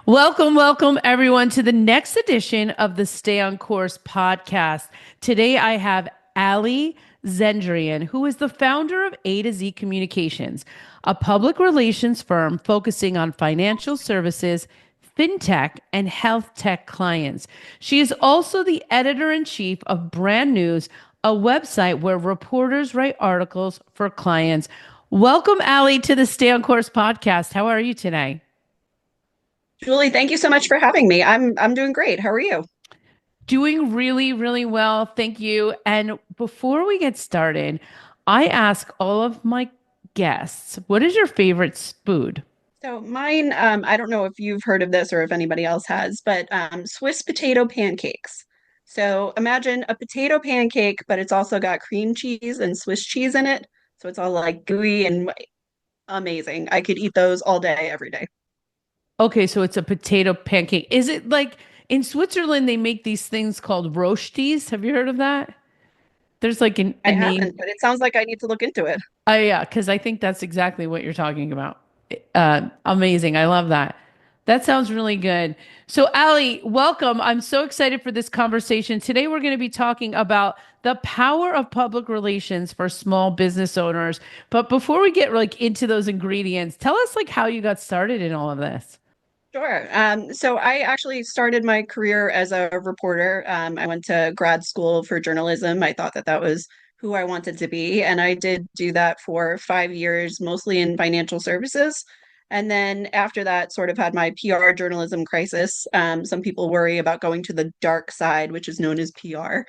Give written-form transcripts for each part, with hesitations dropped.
Welcome everyone to the next edition of the Stay on Course podcast. Today I have Allie Zendrian, who is the founder of A to Z Communications, a public relations firm focusing on financial services, fintech, and health tech clients. She is also the editor in chief of Brand News, a website where reporters write articles for clients. Welcome, Allie, to the Stay on Course podcast. How are you today? Julie, thank you so much for having me. I'm doing great. How are you? Doing really, really well. Thank you. And before we get started, I ask all of my guests, what is your favorite food? So mine, I don't know if you've heard of this or if anybody else has, but Swiss potato pancakes. So imagine a potato pancake, but it's also got cream cheese and Swiss cheese in it. So it's all like gooey and amazing. I could eat those all day, every day. Okay, so it's a potato pancake. Is it like in Switzerland, they make these things called roasties? Have you heard of that? There's like a I name. haven't, but it sounds like I need to look into it. Oh, yeah, because I think that's exactly what you're talking about. Amazing. I love that. That sounds really good. So, Allie, welcome. I'm so excited for this conversation. Today, we're going to be talking about the power of public relations for small business owners. But before we get like into those ingredients, tell us like how you got started in all of this. Sure. So I actually started my career as a reporter. I went to grad school for journalism. I thought that that was who I wanted to be. And I did do that for 5 years, mostly in financial services. And then after that, sort of had my PR journalism crisis. Some people worry about going to the dark side, which is known as PR.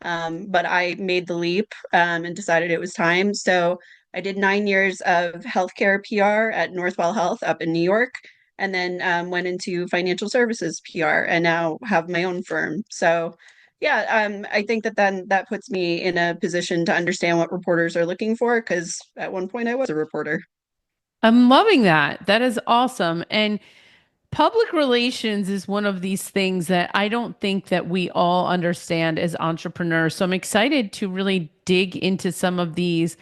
But I made the leap and decided it was time. So I did 9 years of healthcare PR at Northwell Health up in New York and then went into financial services PR and now have my own firm. So, yeah, I think that then that puts me in a position to understand what reporters are looking for because at one point I was a reporter. I'm loving that. That is awesome. And public relations is one of these things that I don't think that we all understand as entrepreneurs. So I'm excited to really dig into some of these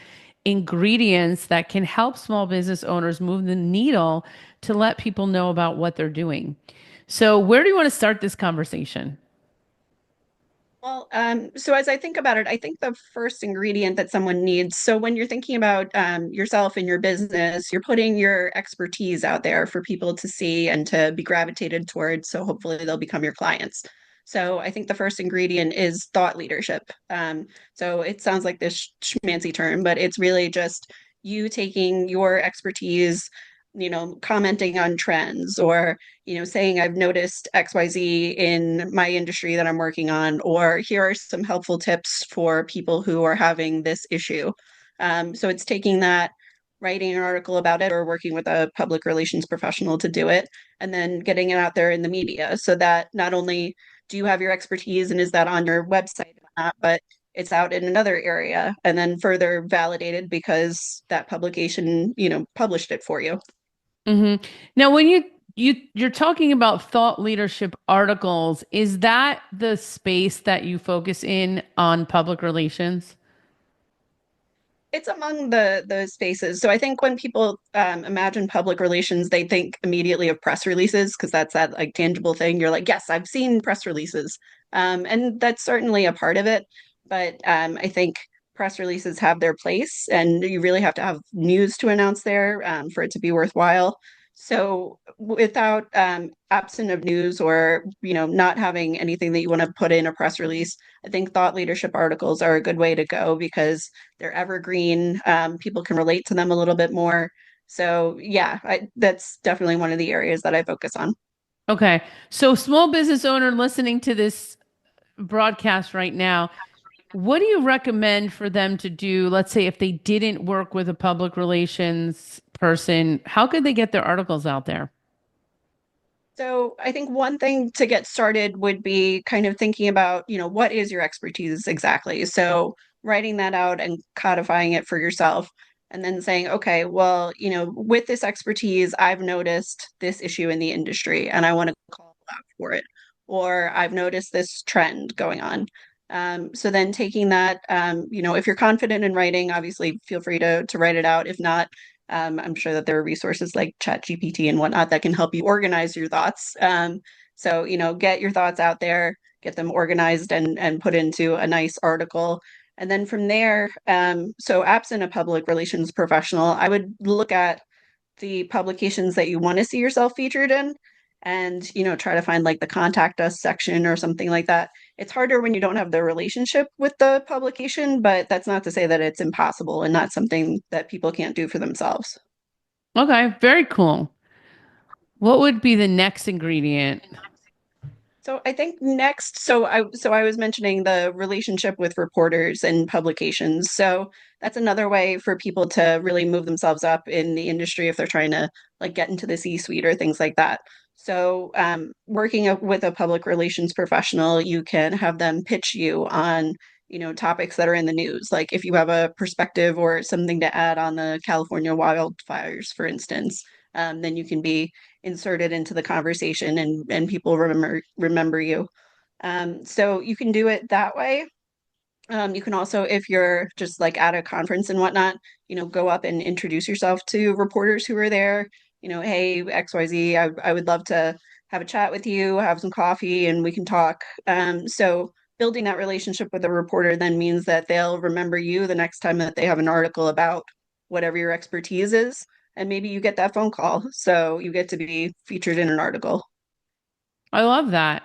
ingredients that can help small business owners move the needle to let people know about what they're doing. So where do you want to start this conversation? Well, so as I think about it, I think the first ingredient that someone needs, so when you're thinking about yourself and your business, you're putting your expertise out there for people to see and to be gravitated towards. So hopefully they'll become your clients. So I think the first ingredient is thought leadership. So it sounds like this schmancy term, but it's really just you taking your expertise, commenting on trends or saying I've noticed XYZ in my industry that I'm working on, or here are some helpful tips for people who are having this issue. So it's taking that, writing an article about it, or working with a public relations professional to do it, and then getting it out there in the media so that not only do you have your expertise and is that on your website, but it's out in another area and then further validated because that publication, published it for you. hmm Now, when you're talking about thought leadership articles, is that the space that you focus in on public relations? It's among the spaces. So I think when people imagine public relations, they think immediately of press releases because that's that like tangible thing. You're like, yes, I've seen press releases, and that's certainly a part of it. But I think press releases have their place, and you really have to have news to announce there for it to be worthwhile. So without absent of news or not having anything that you want to put in a press release, I think thought leadership articles are a good way to go because they're evergreen. People can relate to them a little bit more. So yeah, that's definitely one of the areas that I focus on. Okay. So small business owner listening to this broadcast right now, what do you recommend for them to do? Let's say if they didn't work with a public relations person, how could they get their articles out there? So I think one thing to get started would be kind of thinking about, what is your expertise exactly? So writing that out and codifying it for yourself and then saying, okay, well, with this expertise, I've noticed this issue in the industry and I want to call out for it. Or I've noticed this trend going on. So then taking that, if you're confident in writing, obviously feel free to write it out. If not, I'm sure that there are resources like ChatGPT and whatnot that can help you organize your thoughts. So, get your thoughts out there, get them organized and put into a nice article. And then from there, so absent a public relations professional, I would look at the publications that you want to see yourself featured in and try to find like the contact us section or something like that. It's harder when you don't have the relationship with the publication, but that's not to say that it's impossible and not something that people can't do for themselves. Okay, very cool. What would be the next ingredient? So I think next, so I was mentioning the relationship with reporters and publications. So that's another way for people to really move themselves up in the industry if they're trying to like get into the C-suite or things like that. So with a public relations professional, you can have them pitch you on, topics that are in the news. Like if you have a perspective or something to add on the California wildfires, for instance, then you can be inserted into the conversation and people remember you. So you can do it that way. You can also, if you're just like at a conference and whatnot, go up and introduce yourself to reporters who are there. Hey, XYZ, I would love to have a chat with you, have some coffee, and we can talk. So building that relationship with a reporter then means that they'll remember you the next time that they have an article about whatever your expertise is. And maybe you get that phone call. So you get to be featured in an article. I love that.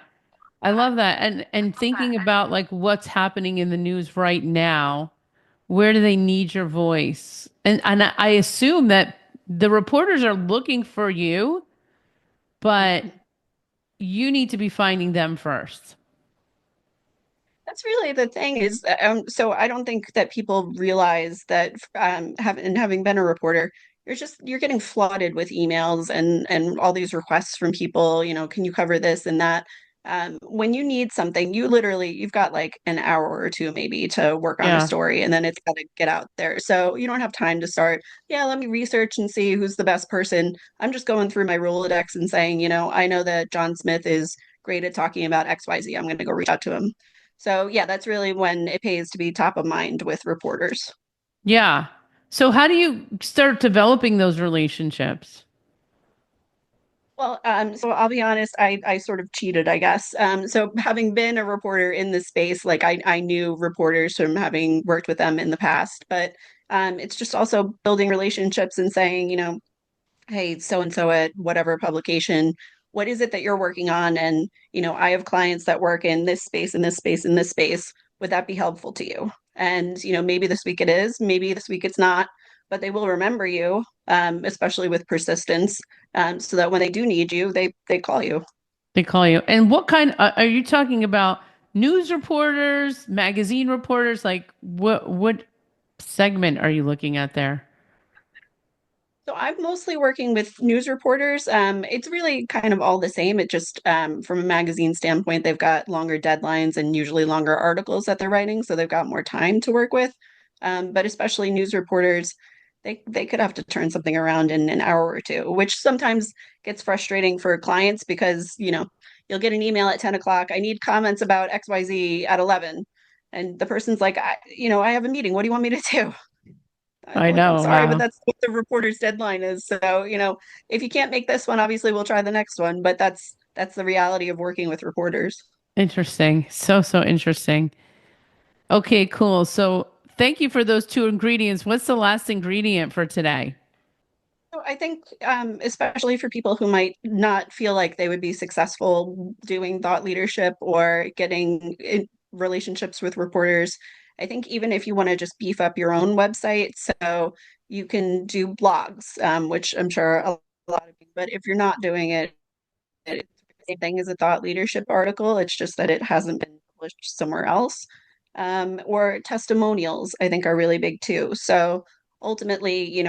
I love that. And thinking about like what's happening in the news right now, where do they need your voice? And I assume that the reporters are looking for you, but you need to be finding them first. That's really the thing is, so I don't think that people realize that having been a reporter, you're getting flooded with emails and all these requests from people, can you cover this and that? When you need something, you've got like an hour or two maybe to work on a Yeah. story and then it's got to get out there. So you don't have time to start, yeah, let me research and see who's the best person. I'm just going through my Rolodex and saying, I know that John Smith is great at talking about XYZ. I'm going to go reach out to him. So, yeah, that's really when it pays to be top of mind with reporters. Yeah. So how do you start developing those relationships? Well, so I'll be honest, I sort of cheated, I guess. So having been a reporter in this space, like I knew reporters from having worked with them in the past, but it's just also building relationships and saying, hey, so and so at whatever publication, what is it that you're working on? And, I have clients that work in this space, in this space, in this space. Would that be helpful to you? And, maybe this week it is, maybe this week it's not, but they will remember you, especially with persistence, so that when they do need you, they call you. They call you. And what kind are you talking about? News reporters, magazine reporters? Like what segment are you looking at there? So I'm mostly working with news reporters. It's really kind of all the same. It just, from a magazine standpoint, they've got longer deadlines and usually longer articles that they're writing, so they've got more time to work with. But especially news reporters, they could have to turn something around in an hour or two, which sometimes gets frustrating for clients because, you'll get an email at 10 o'clock. I need comments about XYZ at 11. And the person's like, I have a meeting. What do you want me to do? I'm I like, I'm know. sorry, but Wow. that's what the reporter's deadline is. So, if you can't make this one, obviously we'll try the next one. But that's the reality of working with reporters. Interesting. So interesting. Okay, cool. So thank you for those two ingredients. What's the last ingredient for today? So I think, especially for people who might not feel like they would be successful doing thought leadership or getting in relationships with reporters, I think even if you want to just beef up your own website, so you can do blogs, which I'm sure a lot of people, but if you're not doing it, it's the same thing as a thought leadership article. It's just that it hasn't been published somewhere else. Or testimonials, I think, are really big too. So ultimately,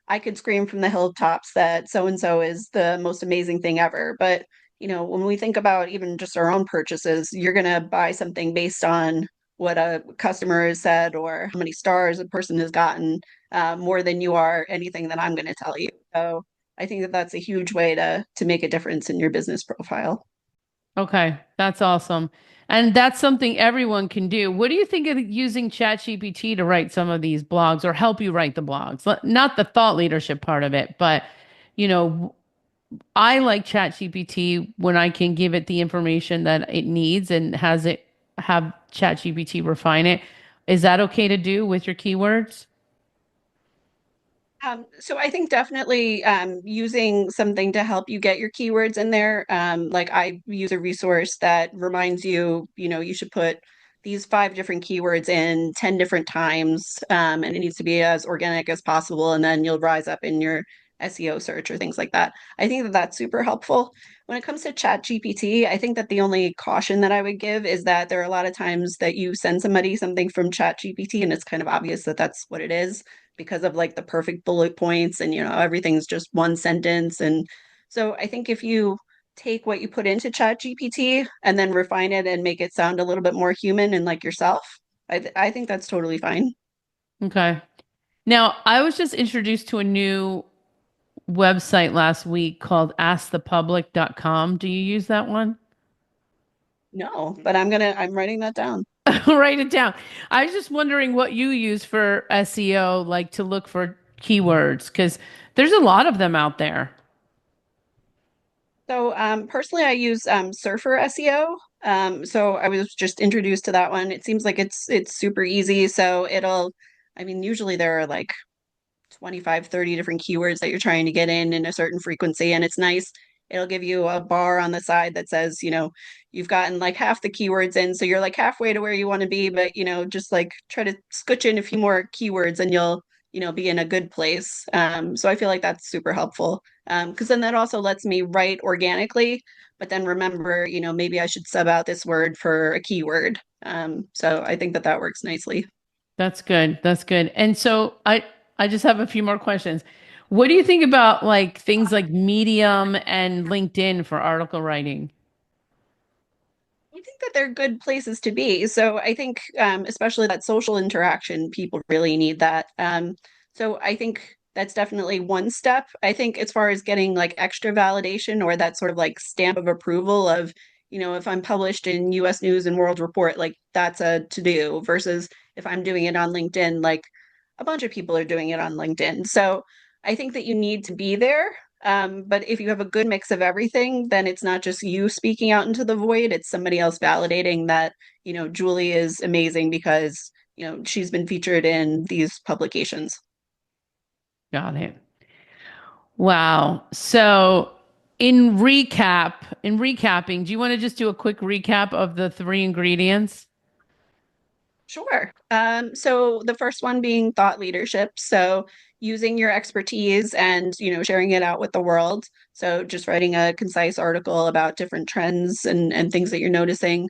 I could scream from the hilltops that so and so is the most amazing thing ever. But, when we think about even just our own purchases, you're going to buy something based on what a customer has said or how many stars a person has gotten, more than you are anything that I'm going to tell you. So I think that that's a huge way to make a difference in your business profile. Okay, that's awesome. And that's something everyone can do. What do you think of using ChatGPT to write some of these blogs or help you write the blogs? Not the thought leadership part of it, but you know, I like ChatGPT when I can give it the information that it needs and has it have ChatGPT refine it. Is that okay to do with your keywords? So I think definitely using something to help you get your keywords in there. Like I use a resource that reminds you, you should put these 5 different keywords in 10 different times, and it needs to be as organic as possible, and then you'll rise up in your SEO search or things like that. I think that that's super helpful. When it comes to Chat GPT, I think that the only caution that I would give is that there are a lot of times that you send somebody something from Chat GPT and it's kind of obvious that that's what it is because of like the perfect bullet points and everything's just one sentence. And so I think if you take what you put into Chat GPT and then refine it and make it sound a little bit more human and like yourself, I think that's totally fine. Okay. Now, I was just introduced to a new website last week called askthepublic.com. Do you use that one? No, but I'm writing that down. Write it down. I was just wondering what you use for SEO, like to look for keywords, because there's a lot of them out there. So personally, I use Surfer SEO. So I was just introduced to that one. It seems like it's super easy. So I mean, usually there are like 25, 30 different keywords that you're trying to get in a certain frequency. And it's nice. It'll give you a bar on the side that says, you've gotten like half the keywords in. So you're like halfway to where you want to be, but, just like try to scooch in a few more keywords and you'll, be in a good place. So I feel like that's super helpful. Because then that also lets me write organically, but then remember, maybe I should sub out this word for a keyword. So I think that that works nicely. That's good. That's good. And so I just have a few more questions. What do you think about like things like Medium and LinkedIn for article writing? I think that they're good places to be. So I think, especially that social interaction, people really need that. So I think that's definitely one step. I think as far as getting like extra validation or that sort of like stamp of approval of, if I'm published in US News and World Report, like that's a to do versus if I'm doing it on LinkedIn, like a bunch of people are doing it on LinkedIn. So I think that you need to be there, but if you have a good mix of everything, then it's not just you speaking out into the void, it's somebody else validating that, Julie is amazing because, she's been featured in these publications. Got it. Wow. So in recapping, do you want to just do a quick recap of the three ingredients? Sure. So the first one being thought leadership. So using your expertise and, sharing it out with the world. So just writing a concise article about different trends and things that you're noticing.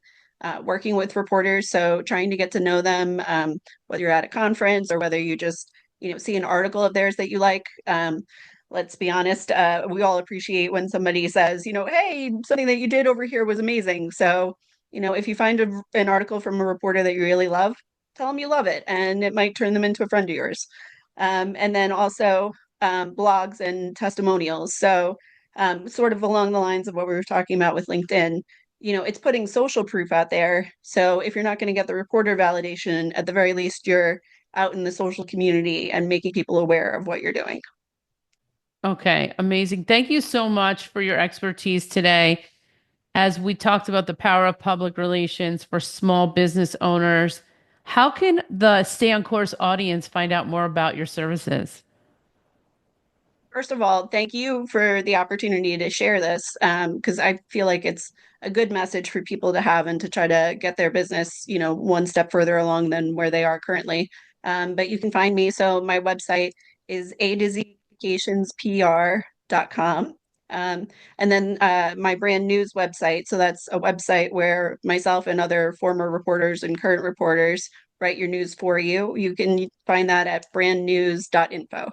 Working with reporters. So trying to get to know them, whether you're at a conference or whether you just, see an article of theirs that you like. Let's be honest, we all appreciate when somebody says, hey, something that you did over here was amazing. So if you find an article from a reporter that you really love, tell them you love it, and it might turn them into a friend of yours. And then also blogs and testimonials. So, sort of along the lines of what we were talking about with LinkedIn, it's putting social proof out there. So, if you're not going to get the reporter validation, at the very least, you're out in the social community and making people aware of what you're doing. Okay, amazing. Thank you so much for your expertise today. As we talked about the power of public relations for small business owners, how can the Stay on Course audience find out more about your services? First of all, thank you for the opportunity to share this because I feel like it's a good message for people to have and to try to get their business, one step further along than where they are currently. But you can find me. So my website is a to z PR.com. And then my brand news website. So that's a website where myself and other former reporters and current reporters write your news for you. You can find that at brandnews.info.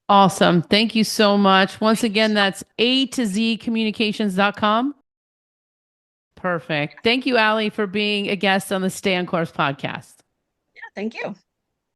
Awesome. Thank you so much. Once again, that's A to Z communications.com. Perfect. Thank you, Allie, for being a guest on the Stay on Course podcast. Thank you.